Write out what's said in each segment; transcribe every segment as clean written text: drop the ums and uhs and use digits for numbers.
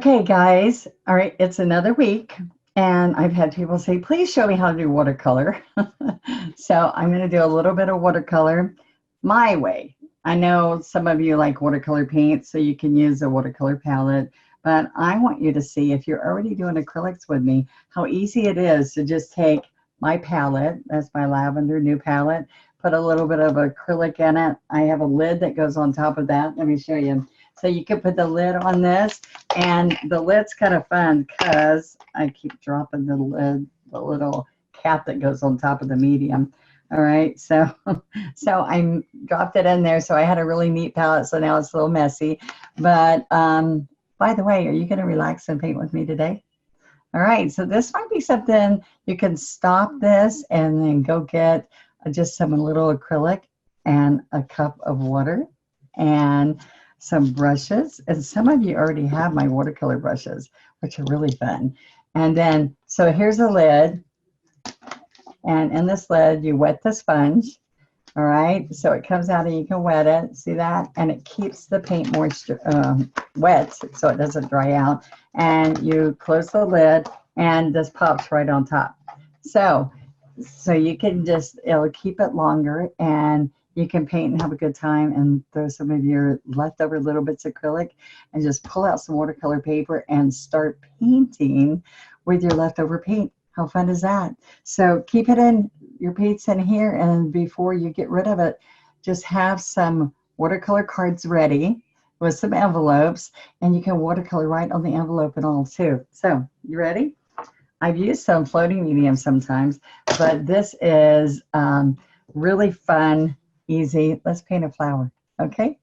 Okay, guys. All right, it's another week, and I've had people say, please show me how to do watercolor. So I'm going to do a little bit of watercolor my way. I know some of you like watercolor paint, so you can use a watercolor palette, but I want you to see, if you're already doing acrylics with me, how easy it is to just take my palette, that's my lavender new palette, put a little bit of acrylic in it. I have a lid that goes on top of that. Let me show you. So you can put the lid on this, and the lid's kind of fun because I keep dropping the lid, the little cap that goes on top of the medium. All right, so I dropped it in there. So I had a really neat palette. So now it's a little messy. But by the way, are you going to relax and paint with me today? All right, so this might be something you can stop this and then go get just some little acrylic and a cup of water and some brushes. And some of you already have my watercolor brushes, which are really fun. And then, so here's a lid. And in this lid, you wet the sponge. All right, so it comes out and you can wet it. See that? And it keeps the paint moisture wet so it doesn't dry out. And you close the lid and this pops right on top. So you can just, it'll keep it longer and you can paint and have a good time and throw some of your leftover little bits of acrylic and just pull out some watercolor paper and start painting with your leftover paint. How fun is that? So keep it in, your paint's in here, and before you get rid of it, just have some watercolor cards ready with some envelopes, and you can watercolor right on the envelope and all too. So, you ready? I've used some floating medium sometimes, but this is really fun, easy. Let's paint a flower, okay?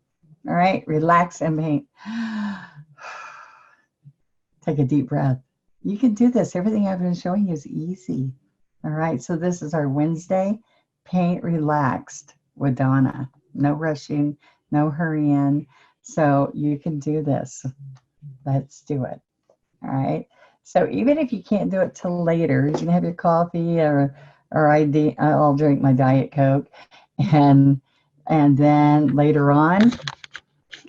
All right, relax and paint. Take a deep breath. You can do this. Everything I've been showing you is easy. All right, so this is our Wednesday Paint Relaxed with Donna. No rushing, no hurrying. So you can do this. Let's do it. All right. So even if you can't do it till later, you can have your coffee or I'll drink my Diet Coke, and then later on,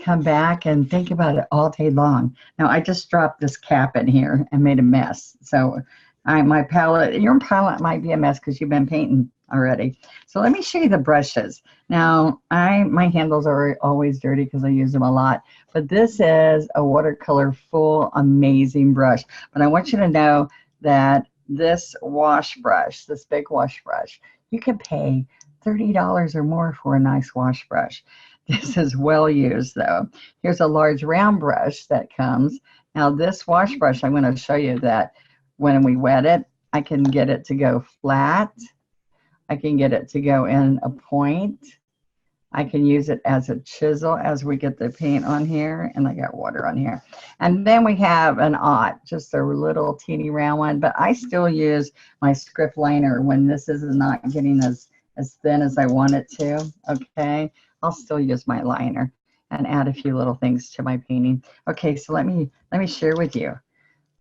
come back and think about it all day long. Now I just dropped this cap in here and made a mess. So my palette, your palette might be a mess because you've been painting already. So let me show you the brushes. Now my handles are always dirty because I use them a lot, but this is a watercolor full amazing brush. But I want you to know that this wash brush, this big wash brush, you can pay $30 or more for a nice wash brush. This is well used though. Here's a large round brush that comes. Now this wash brush, I'm going to show you that when we wet it, I can get it to go flat. I can get it to go in a point. I can use it as a chisel as we get the paint on here, and I got water on here. And then we have an aught, just a little teeny round one, but I still use my script liner when this is not getting as thin as I want it to, okay? I'll still use my liner and add a few little things to my painting. Okay, so let me share with you.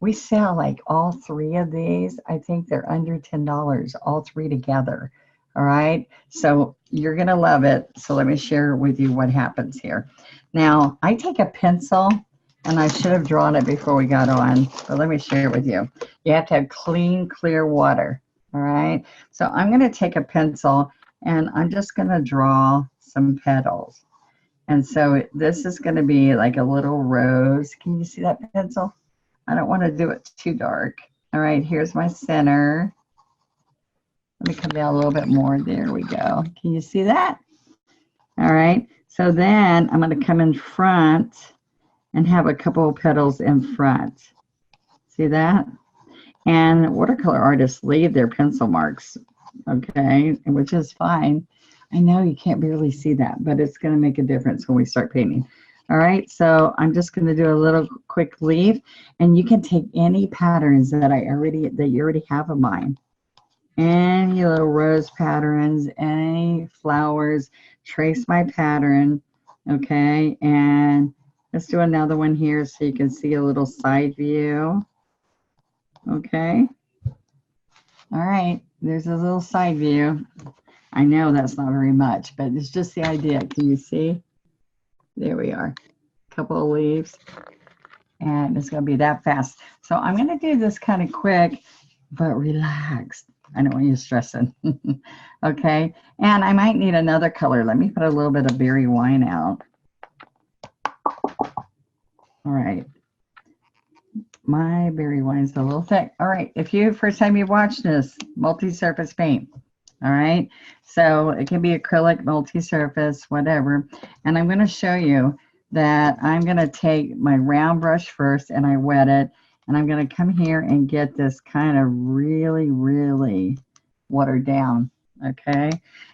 We sell like all three of these. I think they're under $10, all three together. All right, so you're gonna love it. So let me share with you what happens here. Now, I take a pencil, and I should have drawn it before we got on, but let me share it with you. You have to have clean, clear water. All right, so I'm gonna take a pencil, and I'm just gonna draw some petals. And so this is going to be like a little rose. Can you see that pencil? I don't want to do it too dark. All right, here's my center. Let me come down a little bit more. There we go. Can you see that? All right, so then I'm going to come in front and have a couple of petals in front. See that? And watercolor artists leave their pencil marks, okay, which is fine. I know you can't barely see that, but it's going to make a difference when we start painting. All right, so I'm just going to do a little quick leaf, and you can take any patterns that you already have of mine. Any little rose patterns, any flowers, trace my pattern, okay, and let's do another one here so you can see a little side view. Okay. All right, there's a little side view. I know that's not very much, but it's just the idea. Can you see? There we are. A couple of leaves. and it's going to be that fast. So I'm going to do this kind of quick, but relaxed. I don't want you stressing. Okay, and I might need another color. Let me put a little bit of berry wine out. All right. My berry wine's a little thick. All right, if you first time you've watched this, multi-surface paint. All right, so it can be acrylic, multi-surface, whatever. And I'm going to show you that I'm going to take my round brush first and I wet it. And I'm going to come here and get this kind of really, really watered down. Okay,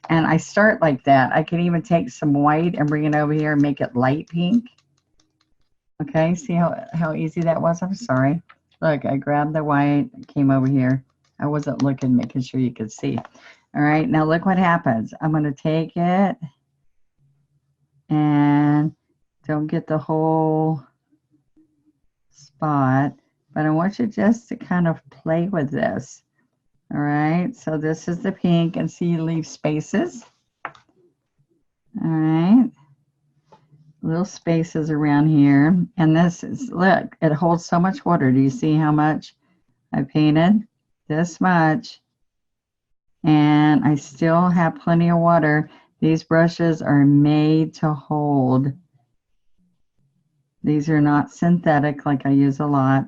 and I start like that. I can even take some white and bring it over here and make it light pink. Okay, see how easy that was? I'm sorry. Look, I grabbed the white, came over here. I wasn't looking, making sure you could see. All right, now look what happens. I'm going to take it and don't get the whole spot, but I want you just to kind of play with this. All right, so this is the pink, and see you leave spaces. All right. Little spaces around here, and this is, look, it holds so much water. Do you see how much I painted? This much, and I still have plenty of water. These brushes are made to hold. These are not synthetic like I use a lot.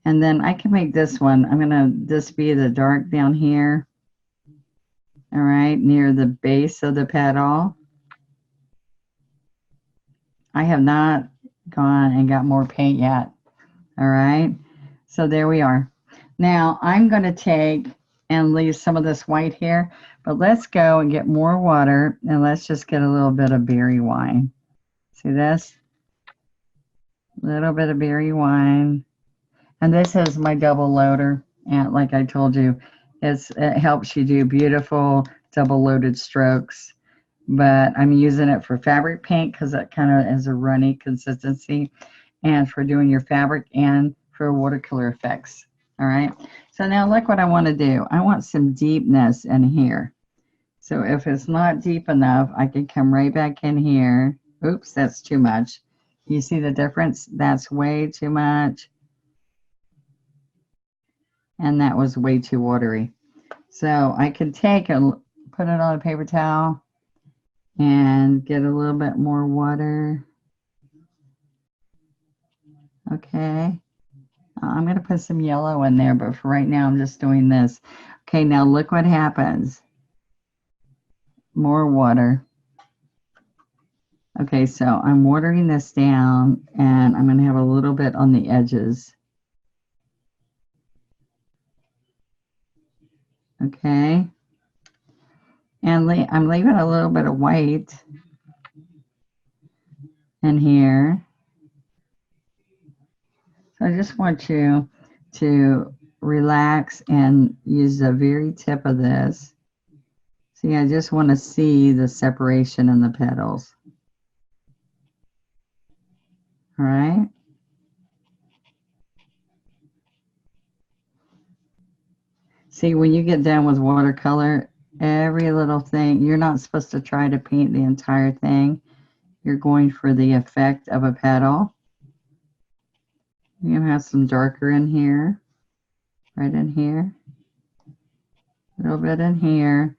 And then I can make this one. I'm gonna this be the dark down here. All right, near the base of the petal. I have not gone and got more paint yet. All right, so there we are. Now I'm going to take and leave some of this white here, but let's go and get more water, and let's just get a little bit of berry wine. See this? A little bit of berry wine. And this is my double loader, and like I told you, it helps you do beautiful double loaded strokes. But I'm using it for fabric paint because it kind of has a runny consistency, and for doing your fabric and for watercolor effects. All right, so now look what I want to do. I want some deepness in here. So if it's not deep enough, I can come right back in here. Oops, that's too much. You see the difference? That's way too much. And that was way too watery. So I can take and put it on a paper towel and get a little bit more water. Okay. I'm going to put some yellow in there, but for right now, I'm just doing this. Okay, now look what happens. More water. Okay, so I'm watering this down, and I'm going to have a little bit on the edges. Okay. And I'm leaving a little bit of white in here. So I just want you to relax and use the very tip of this. See, I just want to see the separation in the petals. All right. See, when you get done with watercolor, every little thing, you're not supposed to try to paint the entire thing. You're going for the effect of a petal. You're going to have some darker in here, right in here, a little bit in here,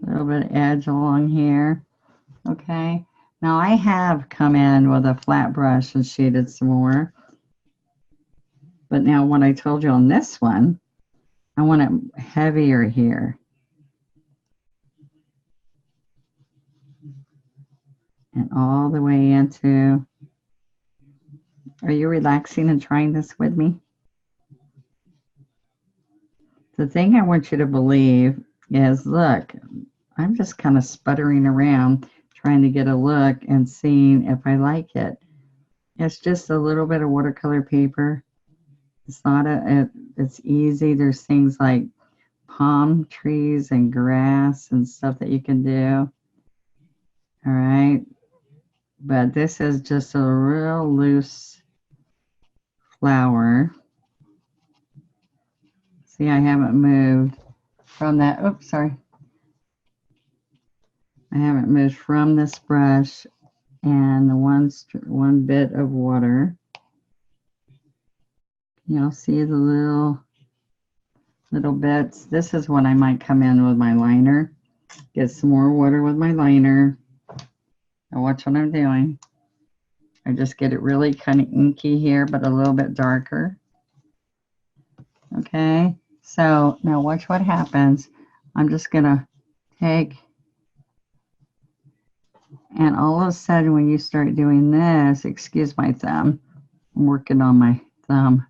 a little bit of edge along here. Okay, now I have come in with a flat brush and shaded some more. But now what I told you on this one, I want it heavier here. And all the way into, are you relaxing and trying this with me? The thing I want you to believe is, look, I'm just kind of sputtering around trying to get a look and seeing if I like it. It's just a little bit of watercolor paper. It's not it's easy. There's things like palm trees and grass and stuff that you can do. All right. But this is just a real loose flower. See, I haven't moved from that. Oops, sorry. I haven't moved from this brush and one bit of water. You'll see the little bits. This is when I might come in with my liner. Get some more water with my liner. Now watch what I'm doing. I just get it really kind of inky here, but a little bit darker. Okay, so now watch what happens. I'm just gonna take, and all of a sudden when you start doing this, excuse my thumb, I'm working on my thumb.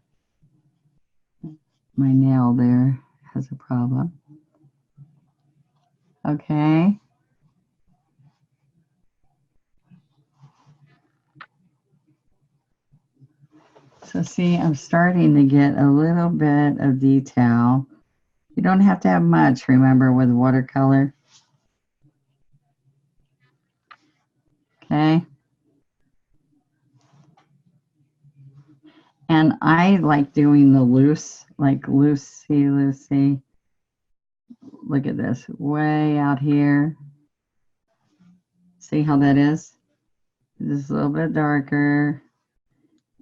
My nail there has a problem. Okay. So see, I'm starting to get a little bit of detail. You don't have to have much, remember, with watercolor. Okay. And I like doing the loose, like loosey. Look at this, way out here. See how that is? Just a little bit darker.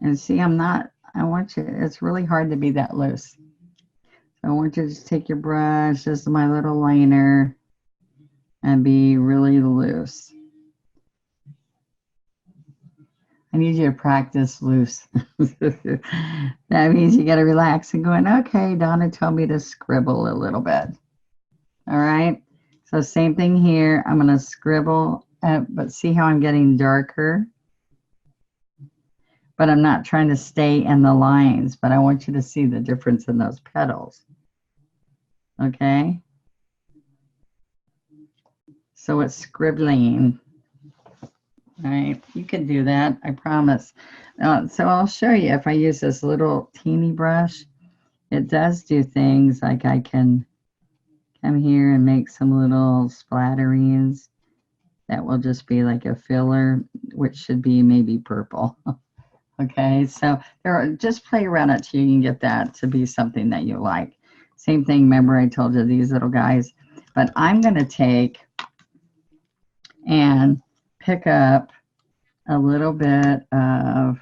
And see, I want you, it's really hard to be that loose. So I want you to just take your brush, just my little liner, and be really loose. I need you to practice loose. That means you got to relax and going, okay, Donna told me to scribble a little bit. All right. So same thing here. I'm going to scribble, but see how I'm getting darker? But I'm not trying to stay in the lines, but I want you to see the difference in those petals. Okay. So it's scribbling. All right, you can do that, I promise. So I'll show you if I use this little teeny brush. It does do things like I can come here and make some little splatterings. That will just be like a filler, which should be maybe purple. Okay, so just play around it till you can get that to be something that you like. Same thing, remember I told you these little guys. But I'm going to take and pick up a little bit of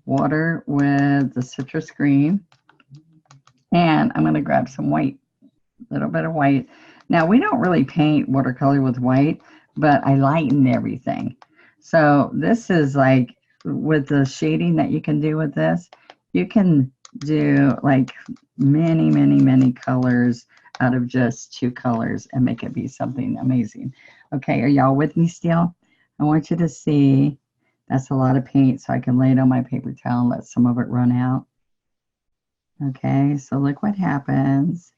water with the citrus green, and I'm going to grab some white, a little bit of white. Now we don't really paint watercolor with white, but I lighten everything. So this is like with the shading that you can do with this, you can do like many colors out of just 2 colors and make it be something amazing. Okay, are y'all with me still? I want you to see, that's a lot of paint, so I can lay it on my paper towel and let some of it run out. Okay, so look what happens.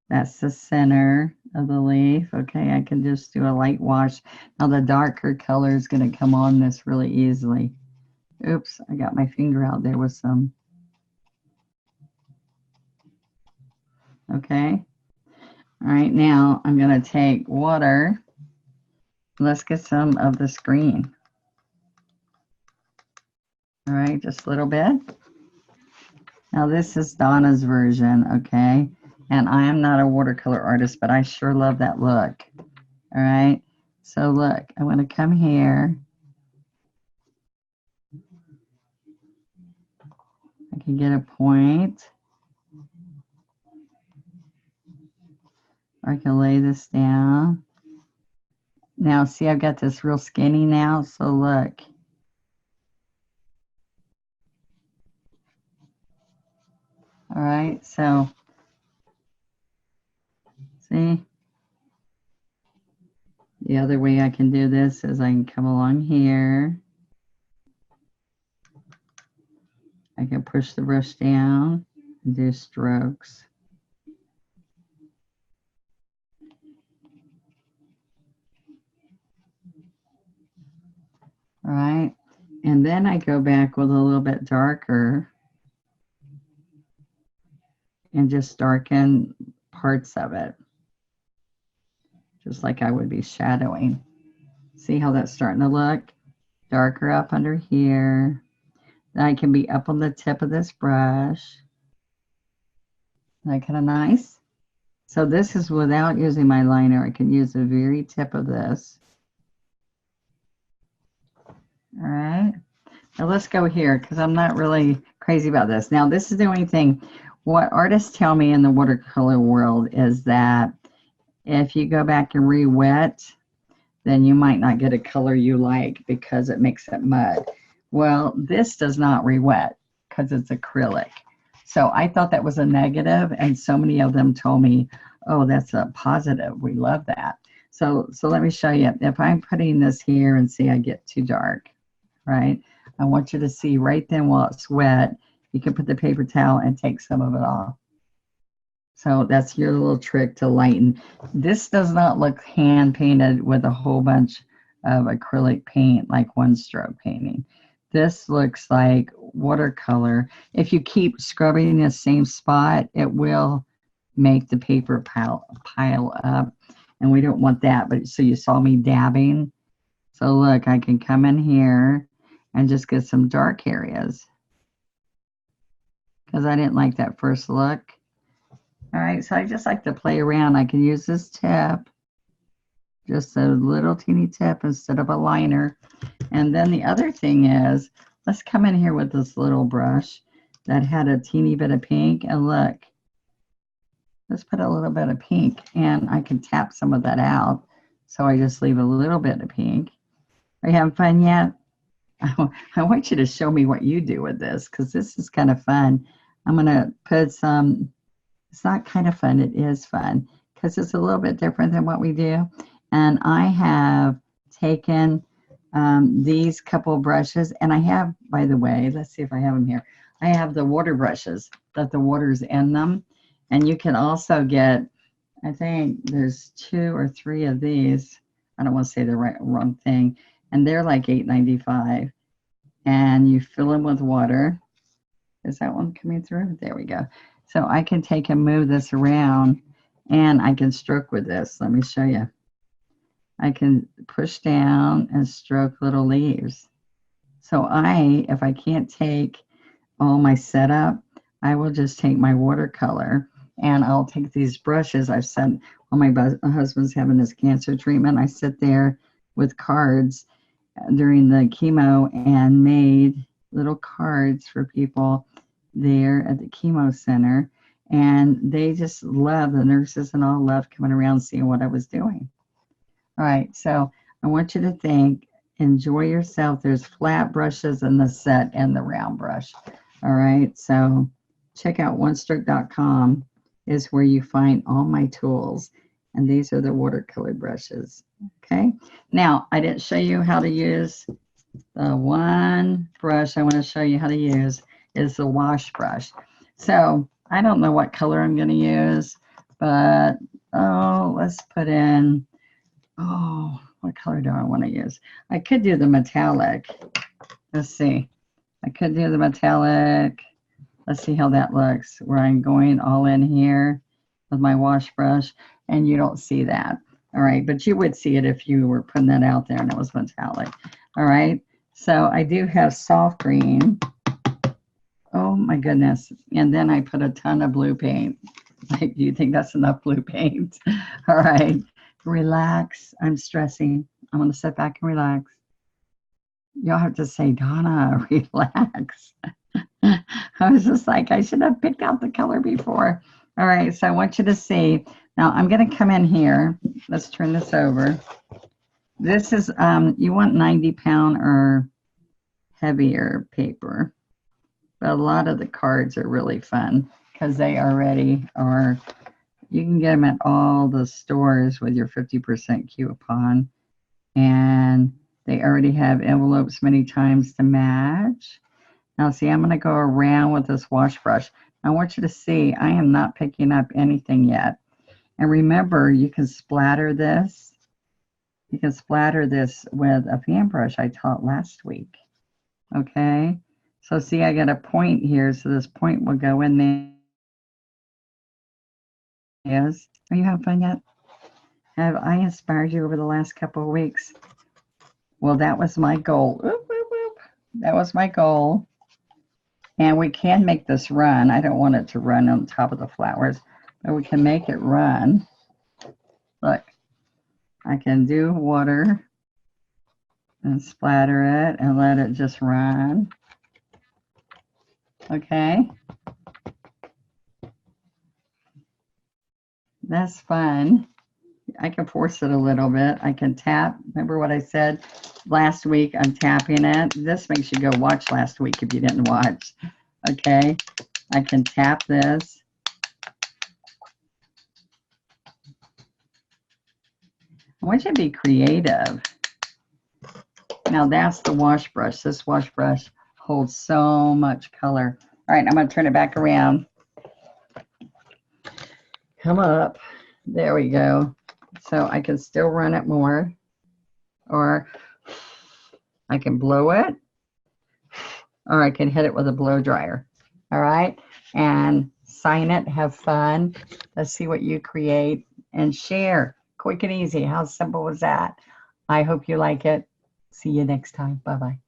That's the center of the leaf. Okay, I can just do a light wash. Now the darker color is going to come on this really easily. Oops, I got my finger out there with some. Okay. All right, now I'm going to take water. Let's get some of this green. All right, just a little bit. Now this is Donna's version, okay? And I am not a watercolor artist, but I sure love that look. All right, so look, I'm going to come here. I can get a point. Or I can lay this down. Now, see, I've got this real skinny now, so look. All right, so, see? The other way I can do this is I can come along here. I can push the brush down and do strokes. All right, and then I go back with a little bit darker and just darken parts of it, just like I would be shadowing. See how that's starting to look? Darker up under here. Then I can be up on the tip of this brush. Isn't that kind of nice? So this is without using my liner. I can use the very tip of this. All right. Now let's go here because I'm not really crazy about this. Now this is the only thing. What artists tell me in the watercolor world is that if you go back and re-wet, then you might not get a color you like because it makes it mud. Well, this does not re-wet because it's acrylic. So I thought that was a negative, and so many of them told me, oh, that's a positive. We love that. So let me show you. If I'm putting this here and see I get too dark, right? I want you to see right then while it's wet, you can put the paper towel and take some of it off. So that's your little trick to lighten. This does not look hand painted with a whole bunch of acrylic paint like one stroke painting. This looks like watercolor. If you keep scrubbing the same spot, it will make the paper pile up. And we don't want that. But so you saw me dabbing. So look, I can come in here and just get some dark areas because I didn't like that first look. All right, so I just like to play around. I can use this tip, just a little teeny tip instead of a liner. And then the other thing is, let's come in here with this little brush that had a teeny bit of pink. And look, let's put a little bit of pink, and I can tap some of that out. So I just leave a little bit of pink. Are you having fun yet? I want you to show me what you do with this because this is kind of fun. I'm going to put some, it's not kind of fun, it is fun because it's a little bit different than what we do. And I have taken these couple brushes, and I have, by the way, let's see if I have them here. I have the water brushes that the water's in them. And you can also get, I think there's 2 or 3 of these. I don't want to say the wrong thing. And they're like $8.95. And you fill them with water. Is that one coming through? There we go. So I can take and move this around, and I can stroke with this. Let me show you. I can push down and stroke little leaves. So if I can't take all my setup, I will just take my watercolor, and I'll take these brushes. I've said, while my husband's having his cancer treatment, I sit there with cards during the chemo and made little cards for people there at the chemo center. And they just love, the nurses and all loved coming around seeing what I was doing. All right, so I want you to think, enjoy yourself. There's flat brushes in the set and the round brush. All right, so check out onestroke.com is where you find all my tools. And these are the watercolor brushes. Okay, now I didn't show you how to use the one brush I want to show you how to use is the wash brush. So I don't know what color I'm going to use, but let's put in, what color do I want to use? I could do the metallic. Let's see. I could do the metallic. Let's see how that looks, where I'm going all in here with my wash brush, and you don't see that. All right, but you would see it if you were putting that out there and it was metallic. All right, so I do have soft green. Oh my goodness. And then I put a ton of blue paint. Like, do you think that's enough blue paint? All right, relax. I'm stressing. I'm going to sit back and relax. Y'all have to say, Donna, relax. I was just like, I should have picked out the color before. All right, so I want you to see. Now I'm going to come in here. Let's turn this over. This is, you want 90-pound or heavier paper. But a lot of the cards are really fun because they already are, you can get them at all the stores with your 50% coupon. And they already have envelopes many times to match. Now see, I'm going to go around with this wash brush. I want you to see, I am not picking up anything yet. And remember, you can splatter this. You can splatter this with a fan brush I taught last week. Okay? So see, I got a point here, so this point will go in there. Yes. Are you having fun yet? Have I inspired you over the last couple of weeks? Well, that was my goal. Oop, oop, oop. That was my goal. And we can make this run. I don't want it to run on top of the flowers, but we can make it run. Look, I can do water. and splatter it and let it just run. Okay. That's fun. I can force it a little bit. I can tap. Remember what I said last week? I'm tapping it. This makes you go watch last week if you didn't watch. Okay. I can tap this. I want you to be creative. Now that's the wash brush. This wash brush holds so much color. All right, I'm going to turn it back around. Come up. There we go. So I can still run it more, or I can blow it, or I can hit it with a blow dryer. All right, and sign it, have fun. Let's see what you create and share. Quick and easy. How simple was that? I hope you like it. See you next time. Bye-bye.